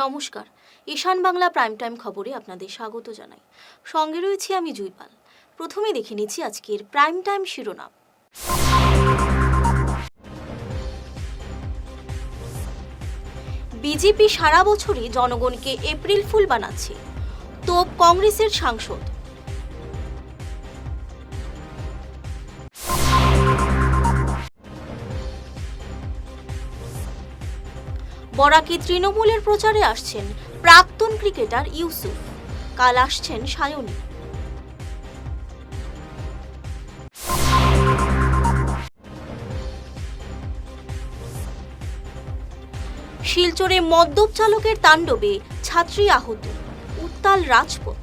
নমস্কার, ঈশান Bangla prime time খবরে আপনাদের স্বাগত জানাই। সঙ্গে রয়েছি আমি জুইপাল। প্রথমে দেখে নিচ্ছি আজকের প্রাইম টাইম শিরোনাম। বিজেপি সারা বছরই জনগণকে এপ্রিল ফুল বানাচ্ছে, তোপ কংগ্রেসের সাংসদ। বরাকে তৃণমূলের প্রচারে আসছেন প্রাক্তন ক্রিকেটার ইউসুফ, কাল আসছেন সায়নী। শিলচরে মদ্যপ চালকের তাণ্ডবে ছাত্রী আহত, উত্তাল রাজপথ।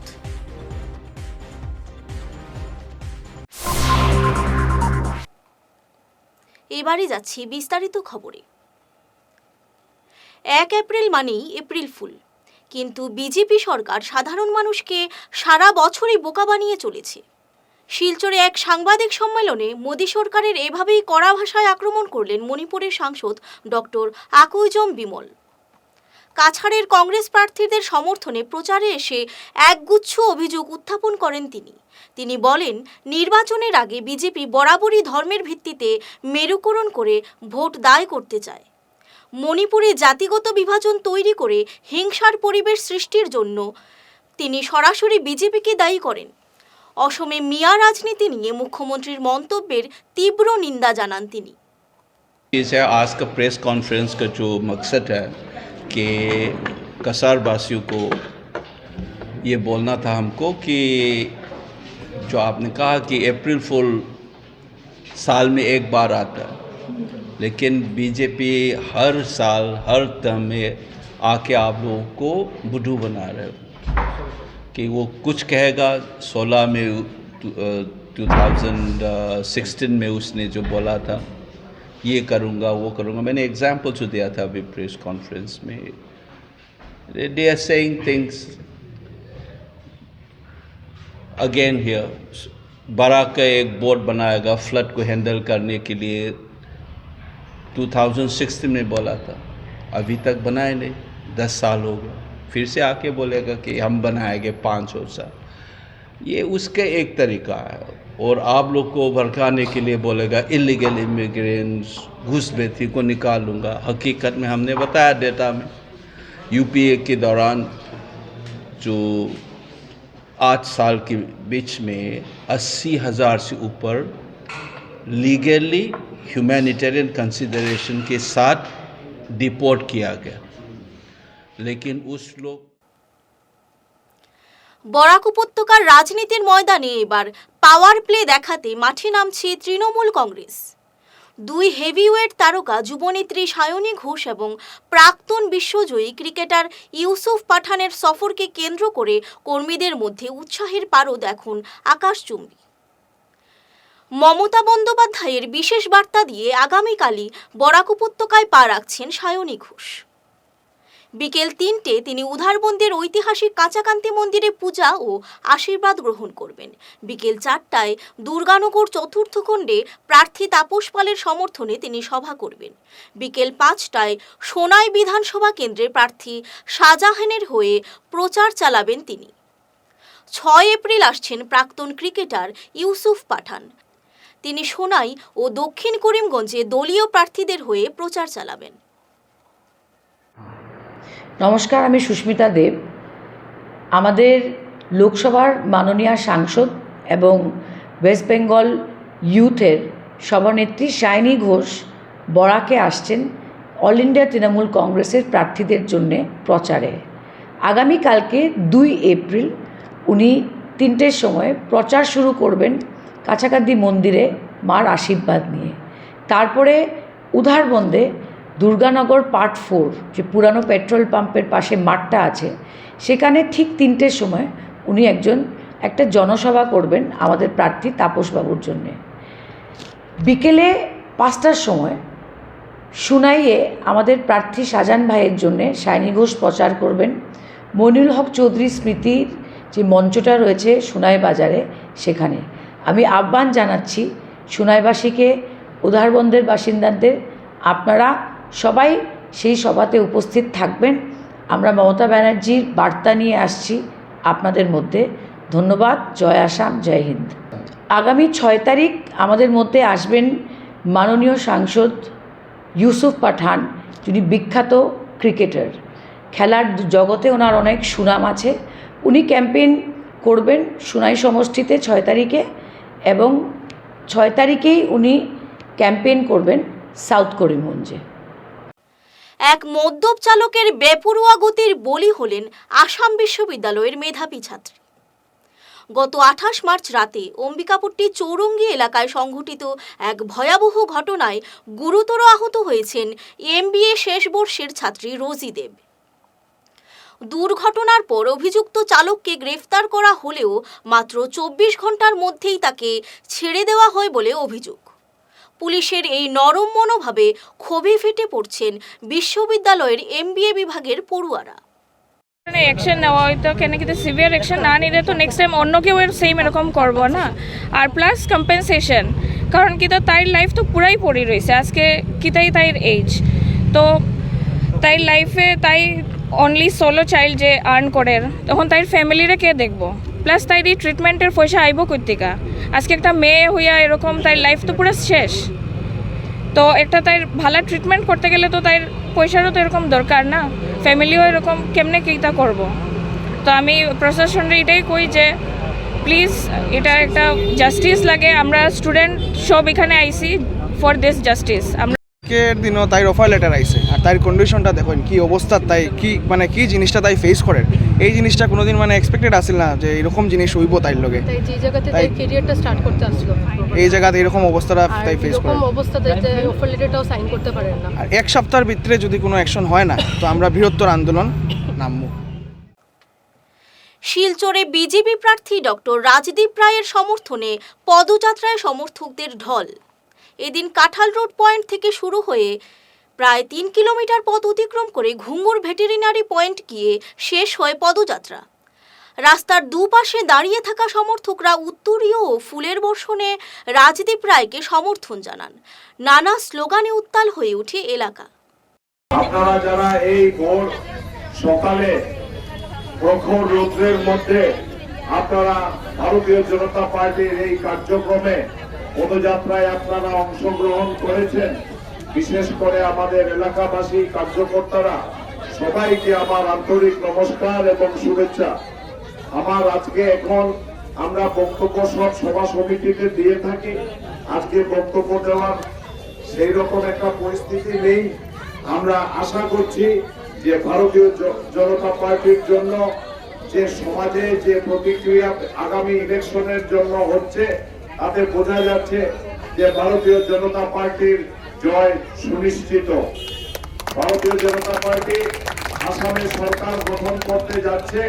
এবারে যাচ্ছি বিস্তারিত খবরে। 1 এপ্রিল মানেই এপ্রিল ফুল, কিন্তু বিজেপি সরকার সাধারণ মানুষকে সারা বছরই বোকা বানিয়ে চলেছে। শিলচরে এক সাংবাদিক সম্মেলনে মোদী সরকারের এভাবেই কড়া ভাষায় আক্রমণ করলেন মণিপুরের সাংসদ ডক্টর আকুইজম বিমল। কাছাড়ের কংগ্রেস প্রার্থীদের সমর্থনে প্রচারে এসে একগুচ্ছ অভিযোগ উত্থাপন করেন তিনি বলেন, নির্বাচনের আগে বিজেপি বরাবরই ধর্মের ভিত্তিতে মেরুকরণ করে ভোট দায় করতে চায়। মণিপুরে জাতিগত বিভাজন তৈরি করে হিংসার পরিবেশ সৃষ্টির জন্য তিনি সরাসরি বিজেপিকে দায়ী করেন। অসমে মিয়া রাজনীতি নিয়ে মুখ্যমন্ত্রীর মন্তব্যের তীব্র নিন্দা জানান তিনি। आज का प्रेस कॉन्फ्रेंस का जो मकसद है कि कसार वासियों को ये बोलना था हमको कि जो आपने कहा कि अप्रैल फुल साल में एक बार आता है, लेकिन बीजेपी हर साल हर टर्म में आके आप लोगों को बुद्धू बना रहे हो कि वो कुछ कहेगा। 16 में 2016 में उसने जो बोला था ये करूँगा वो करूँगा, मैंने एग्जाम्पल जो दिया था अभी प्रेस कॉन्फ्रेंस में। They are saying things again here. बड़ा का एक बोर्ड बनाएगा फ्लड को हैंडल करने के लिए, 2016 में बोला था, अभी तक बनाए नहीं, 10 साल हो गए। फिर से आके बोलेगा कि हम बनाएंगे 5 और साल। ये उसका एक तरीका है। और आप लोग को भड़काने के लिए बोलेगा इलीगल इमिग्रेंट्स, घुसपैठी को निकालूंगा। हकीकत में हमने बताया डेटा में, यूपीए के दौरान जो 8 साल के बीच में 80,000 से ऊपर लीगली ह्यूमैनिटेरियन कंसिडरेशन के साथ डिपोर्ट किया गया, लेकिन उस लोग। বরাক উপত্যকার রাজনীতির ময়দানে এবার পাওয়ার প্লে দেখাতে মাঠে নামছে তৃণমূল কংগ্রেস। 2 হেভিওয়েট তারকা যুবনেত্রী সায়নী ঘোষ এবং প্রাক্তন বিশ্বজয়ী ক্রিকেটার ইউসুফ পাঠানের সফরকে কেন্দ্র করে কর্মীদের মধ্যে উৎসাহের পারদ এখন আকাশচুম্বী। মমতা বন্দ্যোপাধ্যায়ের বিশেষ বার্তা দিয়ে আগামীকালই বরাক উপত্যকায় পা রাখছেন সায়নী ঘোষ। বিকেল 3টে তিনি উধারবন্দের ঐতিহাসিক কাঁচাকান্তি মন্দিরে পূজা ও আশীর্বাদ গ্রহণ করবেন। বিকেল 4টায় দুর্গানগর চতুর্থ খণ্ডে প্রার্থী তাপস পালের সমর্থনে তিনি সভা করবেন। বিকেল 5টায় সোনাই বিধানসভা কেন্দ্রে প্রার্থী শাহজাহানের হয়ে প্রচার চালাবেন তিনি। 6 এপ্রিল আসছেন প্রাক্তন ক্রিকেটার ইউসুফ পাঠান। তিনি সোনাই ও দক্ষিণ করিমগঞ্জে দলীয় প্রার্থীদের হয়ে প্রচার চালাবেন। নমস্কার, আমি সুস্মিতা দেব। আমাদের লোকসভার মাননীয় সাংসদ এবং ওয়েস্ট বেঙ্গল ইউথের সভানেত্রী সায়নী ঘোষ বরাকে আসছেন অল ইন্ডিয়া তৃণমূল কংগ্রেসের প্রার্থীদের জন্যে প্রচারে। আগামীকালকে 2 এপ্রিল উনি 3টের সময় প্রচার শুরু করবেন কাছাকান্তি মন্দিরে মার আশীর্বাদ নিয়ে। তারপরে উধারবন্দে দুর্গানগর পার্ট 4, যে পুরানো পেট্রোল পাম্পের পাশে মাঠটা আছে, সেখানে ঠিক 3টের সময় উনি একটা জনসভা করবেন আমাদের প্রার্থী তাপসবাবুর জন্যে। বিকেলে 5টার সময় সুনাইয়ে আমাদের প্রার্থী শাহজাহান ভাইয়ের জন্যে সায়নী ঘোষ প্রচার করবেন। মনিরুল হক চৌধুরী স্মৃতির যে মঞ্চটা রয়েছে সুনাই বাজারে, সেখানে আমি আহ্বান জানাচ্ছি সুনাইবাসীকে, উধারবন্দের বাসিন্দাদের, আপনারা সবাই সেই সভাতে উপস্থিত থাকবেন। আমরা মমতা ব্যানার্জির বার্তা নিয়ে আসছি আপনাদের মধ্যে। ধন্যবাদ। জয় আসাম, জয় হিন্দ। আগামী 6 তারিখ আমাদের মধ্যে আসবেন মাননীয় সাংসদ ইউসুফ পাঠান, যিনি বিখ্যাত ক্রিকেটার। খেলার জগতে ওনার অনেক সুনাম আছে। উনি ক্যাম্পেইন করবেন সুনাই সমষ্টিতে 6 তারিখে, এবং 6 তারিখেই উনি ক্যাম্পেইন করবেন সাউথ করিমগঞ্জে। এক মদ্যপ চালকের বেপরোয়া গতির বলি হলেন আসাম বিশ্ববিদ্যালয়ের মেধাবী ছাত্রী। গত 28 মার্চ রাতে অম্বিকাপট্টি চৌরঙ্গি এলাকায় সংঘটিত এক ভয়াবহ ঘটনায় গুরুতর আহত হয়েছেন MBA শেষ বর্ষের ছাত্রী রোজি দেব। দুর্ঘটনার পর অভিযুক্ত চালককে গ্রেফতার করা হলেও মাত্র 24 ঘন্টার মধ্যেই তাকে ছেড়ে দেওয়া হয় বলে অভিযোগ। পুলিশের এই নরম মনোভাবে ক্ষোভে ফেটে পড়ছেন বিশ্ববিদ্যালয়ের MBA বিভাগের পড়ুয়ারা। অ্যাকশন নেওয়া হয়তো কেন কিন্তু সিভিয়ার অ্যাকশন না নিলে তো নেক্সট টাইম অন্য কেউ সেম এরকম করবো না। আর প্লাস কম্পেনসেশন, কারণ কি তো তাই লাইফ তো পুরাই পড়ে রয়েছে আজকে কিতাই তাইর এজ তো তাই লাইফে তাই অনলি সোলো চাইল্ড যে আর্ন করে তখন তাই ফ্যামিলিরে কে দেখবো, প্লাস তাই এই ট্রিটমেন্টের পয়সা আইব কর্তিকা। আজকে একটা মেয়ে হইয়া এরকম তাই লাইফ তো পুরো শেষ। তো একটা তাই ভালো ট্রিটমেন্ট করতে গেলে তো তাই পয়সারও তো এরকম দরকার না, ফ্যামিলিও এরকম কেমনে কিতা করব। তো আমি প্রশাসনের এটাই কই যে প্লিজ এটা একটা জাস্টিস লাগে। আমরা স্টুডেন্ট সব এখানে আইসি ফর দিস জাস্টিস। আমরা আজকের দিনও তাই অফার লেটার আইছে, আর তার কন্ডিশনটা দেখুন কি অবস্থা, তাই কি মানে কি জিনিসটা তাই ফেস করেন। এই জিনিসটা কোনোদিন মানে এক্সপেক্টেড আসিল না যে এরকম জিনিস হইব তাই লগে। তাই যে জায়গাতে তাই ক্যারিয়ারটা স্টার্ট করতে আসলো, এই জায়গাতে এরকম অবস্থাটা তাই ফেস করে। এরকম অবস্থাতে যে অফার লেটারটাও সাইন করতে পারেন না। আর এক সপ্তাহের ভিতরে যদি কোনো অ্যাকশন হয় না তো আমরা বৃহত্তর আন্দোলন নামবো। শিলচরে বিজেপি প্রার্থী ডক্টর রাজদীপ রায়ের সমর্থনে পদযাত্রায় সমর্থকদের ঢল। এদিন কাঁঠাল রোড পয়েন্ট থেকে শুরু হয়ে প্রায় 3 কিলোমিটার পথ অতিক্রম করে ঘুঙুর ভেটেরিনারি পয়েন্ট গিয়ে শেষ হয় পদযাত্রা। রাস্তার দুপাশে দাঁড়িয়ে থাকা সমর্থকরা উত্তরীয় ও ফুলের বর্ষণে রাজদীপ রায়কে সমর্থন জানান। নানা স্লোগানে উত্তাল হয়ে ওঠে এলাকা। আপনারা যারা এই ভোর সকালে প্রখর রৌদ্রের মধ্যে আপনারা ভারতীয় জনতা পার্টির এই কার্যক্রমে পদযাত্রায় আপনারা অংশগ্রহণ করেছেন, বিশেষ করে আমাদের এলাকাবাসী কার্যকর্তারা সবাইকে আমার আন্তরিক নমস্কার এবং শুভেচ্ছা। আমার আজকে এখন আমরা বক্তব্য সব সভা সমিতিতে দিয়ে থাকি, আজকে বক্তব্য দেওয়ার সেই রকম একটা পরিস্থিতি নেই। আমরা আশা করছি যে ভারতীয় জনতা পার্টির জন্য যে সমাজে যে প্রতিক্রিয়া আগামী ইলেকশনের জন্য হচ্ছে তাতে বোঝা যাচ্ছে যে ভারতীয় জনতা পার্টির জয় সুনিশ্চিত। ভারতীয় জনতা পার্টি আসামে সরকার গঠন করতে যাচ্ছে,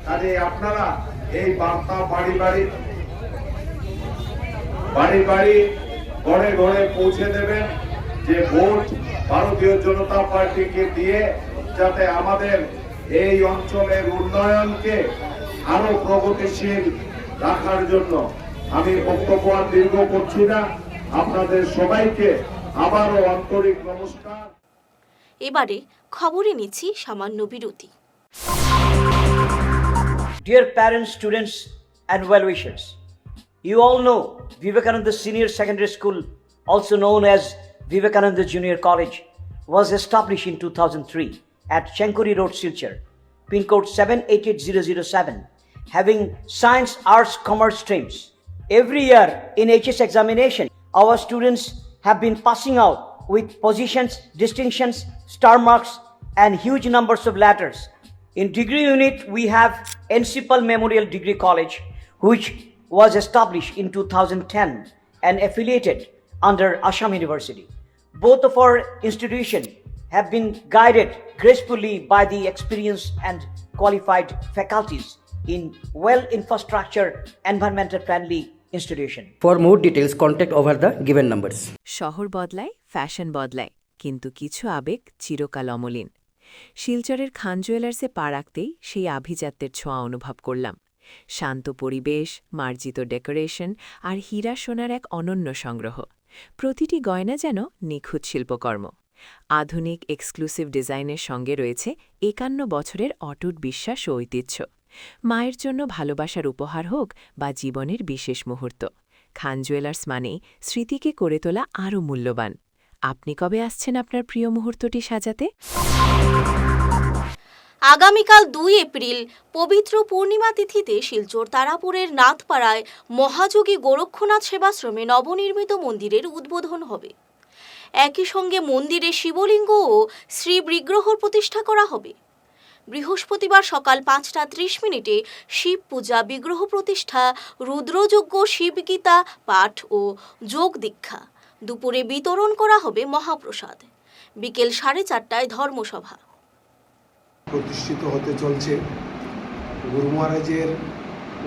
কাজে আপনারা এই বার্তা বাড়ি বাড়ি ঘরে ঘরে পৌঁছে দেবেন যে ভোট ভারতীয় জনতা পার্টিকে দিয়ে যাতে আমাদের এই অঞ্চলের উন্নয়নকে আরো প্রগতিশীল রাখার জন্য। আমি বক্তব্য আর দীর্ঘ করছি না, আপনাদের সবাইকে আবারও আন্তরিক নমস্কার। এবারে খবরে নিচ্ছি সামান্য বিরতি। Dear parents, students and well-wishers, you all know Vivekananda Senior Secondary School, also known as Vivekananda Junior College, was established in 2003 at Chenkuri Road, Silchar, pin code 788007, having science, arts, commerce streams. Every year in HS examination, our students have been passing out with positions, distinctions, star marks, and huge numbers of letters. In degree unit, we have Encipal Memorial Degree College, which was established in 2010 and affiliated under Assam University. Both of our institutions have been guided gracefully by the experienced and qualified faculties in well-infrastructure, environmental-friendly institution. For more details, contact over the given numbers. শহর বদলায়, fashion বদলায়, কিন্তু কিছু আবেগ চিরকাল অমলিন। শিলচরের খান জুয়েলার্সে পা রাখতেই সেই আভিজাত্যের ছোঁয়া অনুভব করলাম। শান্ত পরিবেশ, মার্জিত ডেকোরেশন আর হীরা সোনার এক অনন্য সংগ্রহ। প্রতিটি গয়না যেন নিখুঁত শিল্পকর্ম। আধুনিক এক্সক্লুসিভ ডিজাইনের সঙ্গে রয়েছে ৫১ বছরের অটুট বিশ্বাস ও ঐতিহ্য। মায়ের জন্য ভালোবাসার উপহার হোক বা জীবনের বিশেষ মুহূর্ত, খান জুয়েলার্স মানেই স্মৃতিকে করে তোলা আরও মূল্যবান। আপনি কবে আসছেন আপনার প্রিয় মুহূর্তটি সাজাতে? আগামীকাল ২ এপ্রিল পবিত্র পূর্ণিমা তিথিতে শিলচর তারাপুরের নাথপাড়ায় মহাযোগী গোরক্ষনাথ সেবাশ্রমে নবনির্মিত মন্দিরের উদ্বোধন হবে। একই সঙ্গে মন্দিরে শিবলিঙ্গ ও শ্রী বিগ্রহ প্রতিষ্ঠা করা হবে। বৃহস্পতিবার সকাল ৫টা ৩০ শিব পূজা, বিগ্রহ প্রতিষ্ঠা, রুদ্রযজ্ঞ, শিবগীতা পাঠ ও যোগ দীক্ষা। দুপুরে বিতরণ করা হবে মহাপ্রসাদ। বিকেল ৪:৩০টায় ধর্মসভা। প্রতিষ্ঠিত হতে চলছে। গুরু মহারাজের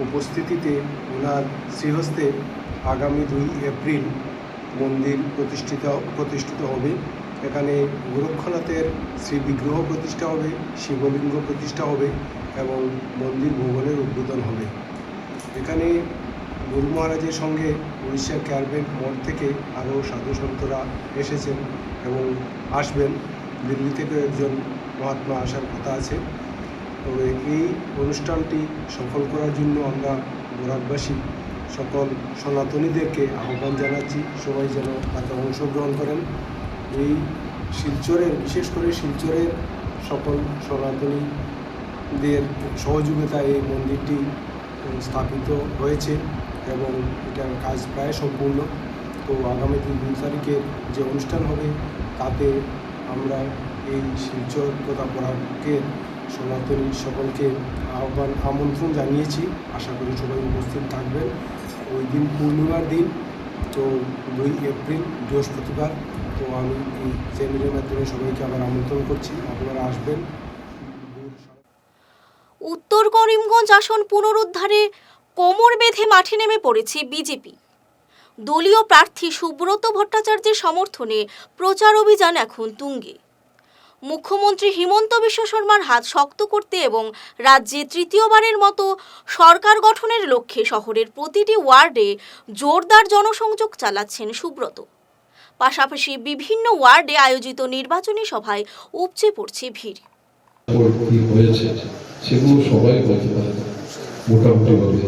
উপস্থিতিতে ওনার শ্রীহস্তে আগামী ২ এপ্রিল মন্দির প্রতিষ্ঠিত হবে। এখানে গোরক্ষনাথের শ্রী বিগ্রহ প্রতিষ্ঠা হবে, শিবলিঙ্গ প্রতিষ্ঠা হবে এবং মন্দির ভবনের উদ্বোধন হবে। এখানে গুরু মহারাজের সঙ্গে উড়িষ্যার ক্যারবেট মঠ থেকে আরও সাধু সন্তরা এসেছেন এবং আসবেন। দিল্লি থেকে একজন মহাত্মা আসার কথা আছে। তবে এই অনুষ্ঠানটি সফল করার জন্য আমরা বরাকবাসী সকল সনাতনীদেরকে আহ্বান জানাচ্ছি, সবাই যেন তাতে অংশগ্রহণ করেন। এই শিলচরের, বিশেষ করে শিলচরের সকল সনাতনীদের সহযোগিতায় এই মন্দিরটি স্থাপিত হয়েছে এবং এটার কাজ প্রায় সম্পূর্ণ। তো আগামী ২ তারিখের যে অনুষ্ঠান হবে তাতে আমরা এই শিলচর তথা বরাকের সনাতনী সকলকে আমন্ত্রণ জানিয়েছি। আশা করি সবাই উপস্থিত থাকবেন। ওই দিন পূর্ণিমার দিন, তো ২ এপ্রিল বৃহস্পতিবার। তো আমি এই চ্যানেলের মাধ্যমে সবাইকে আবার আমন্ত্রণ করছি, আপনারা আসবেন। উত্তর করিমগঞ্জ আসন পুনরুদ্ধারে কোমর বেঁধে মাঠে নেমে পড়েছে বিজেপি। দলীয় প্রার্থী সুব্রত ভট্টাচার্যের সমর্থনে প্রচার অভিযান এখন তুঙ্গে। মুখ্যমন্ত্রী হিমন্ত বিশ্ব শর্মার হাত শক্ত করতে এবং রাজ্যে তৃতীয়বারের মতো সরকার গঠনের লক্ষ্যে শহরের প্রতিটি ওয়ার্ডে জোরদার জনসংযোগ চালাচ্ছেন সুব্রত। পাশাপাশি বিভিন্ন ওয়ার্ডে আয়োজিত নির্বাচনী সভায় উপচে পড়ছে ভিড়। সেগুলো সবাই বলতে পারে মোটামুটিভাবে।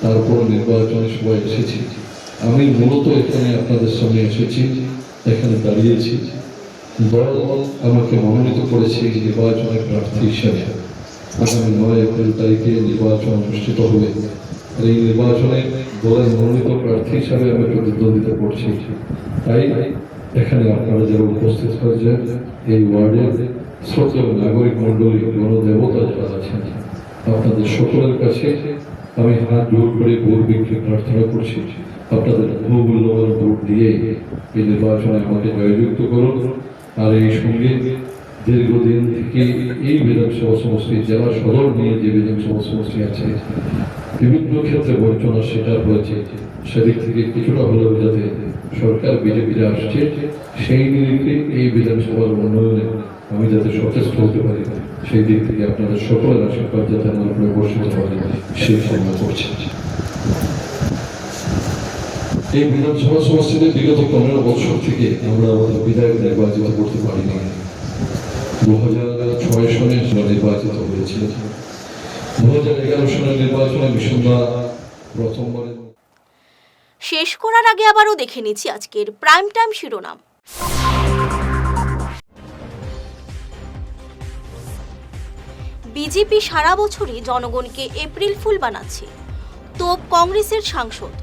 তারপর নির্বাচনে সবাই এসেছি। আমি মূলত এখানে আপনাদের সামনে এসেছি, এখানে দাঁড়িয়েছি। দল আমাকে মনোনীত করেছে নির্বাচনের প্রার্থী হিসেবে। আগামী ৯ এপ্রিল তারিখে নির্বাচন অনুষ্ঠিত হবে। এই নির্বাচনে দলের মনোনীত প্রার্থী হিসাবে আমি প্রতিদ্বন্দ্বিতা করছি। তাই এখানে আপনারা যারা উপস্থিত হয়েছেন, এই ওয়ার্ডের শ্রদ্ধেয় নাগরিক মণ্ডলী, গণদেবতা যারা আছেন, আপনাদের সকলের কাছে আমি হাত জোর করে ভোট ভিক্ষে প্রার্থনা করছি, আপনাদের বহুমূল্যবান ভোট দিয়ে এই নির্বাচনে আমাকে জয়যুক্ত করুন। আর এই সঙ্গে দীর্ঘদিন থেকে এই বিধানসভা সমষ্টি, জেলা সদর নিয়ে যে বিধানসভা সমষ্টি আছে, বিভিন্ন ক্ষেত্রে বঞ্চনার শিকার হয়েছে। সেদিক থেকে কিছুটা হলেও যাতে সরকার বিজেপিরা আসছে, সেই নিরিখে এই বিধানসভার উন্নয়নে আমি যাতে সচেষ্ট হতে পারি, সেই দিক থেকে আপনাদের সকলের আশীর্বাদ যাতে আমার উপরে বর্ষিত হয়, সেই কামনা করছি। এই বিধানসভা সমষ্টিতে বিগত ১৫ বছর থেকে আমরা আমাদের বিধায়ক নির্বাচিত করতে পারিনি। ২০০৬ সনে নির্বাচিত হয়েছিল। ২০১১ সনের নির্বাচনে বিষ্ণুদা প্রথমবারের। শেষ করার আগে আবারও দেখে নিচ্ছি আজকের প্রাইম টাইম শিরোনাম। বিজেপি সারা বছরই জনগণকে এপ্রিল ফুল বানাচ্ছে, তোপ কংগ্রেসের সাংসদ।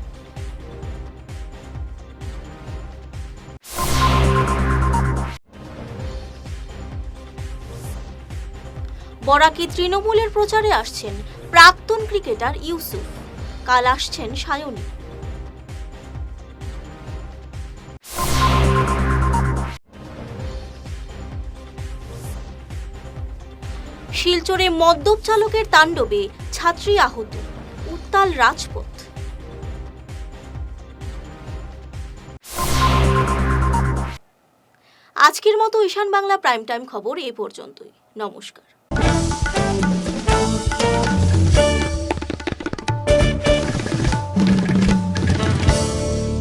বরাকে তৃণমূলের প্রচারে আসছেন প্রাক্তন ক্রিকেটার ইউসুফ, কাল আসছেন সায়নী। শিলচরে মদ্যপ চালকের তাণ্ডবে ছাত্রী আহত, উত্তাল রাজপথ। আজকের মতো ঈশান বাংলা প্রাইম টাইম খবর এ পর্যন্তই। নমস্কার।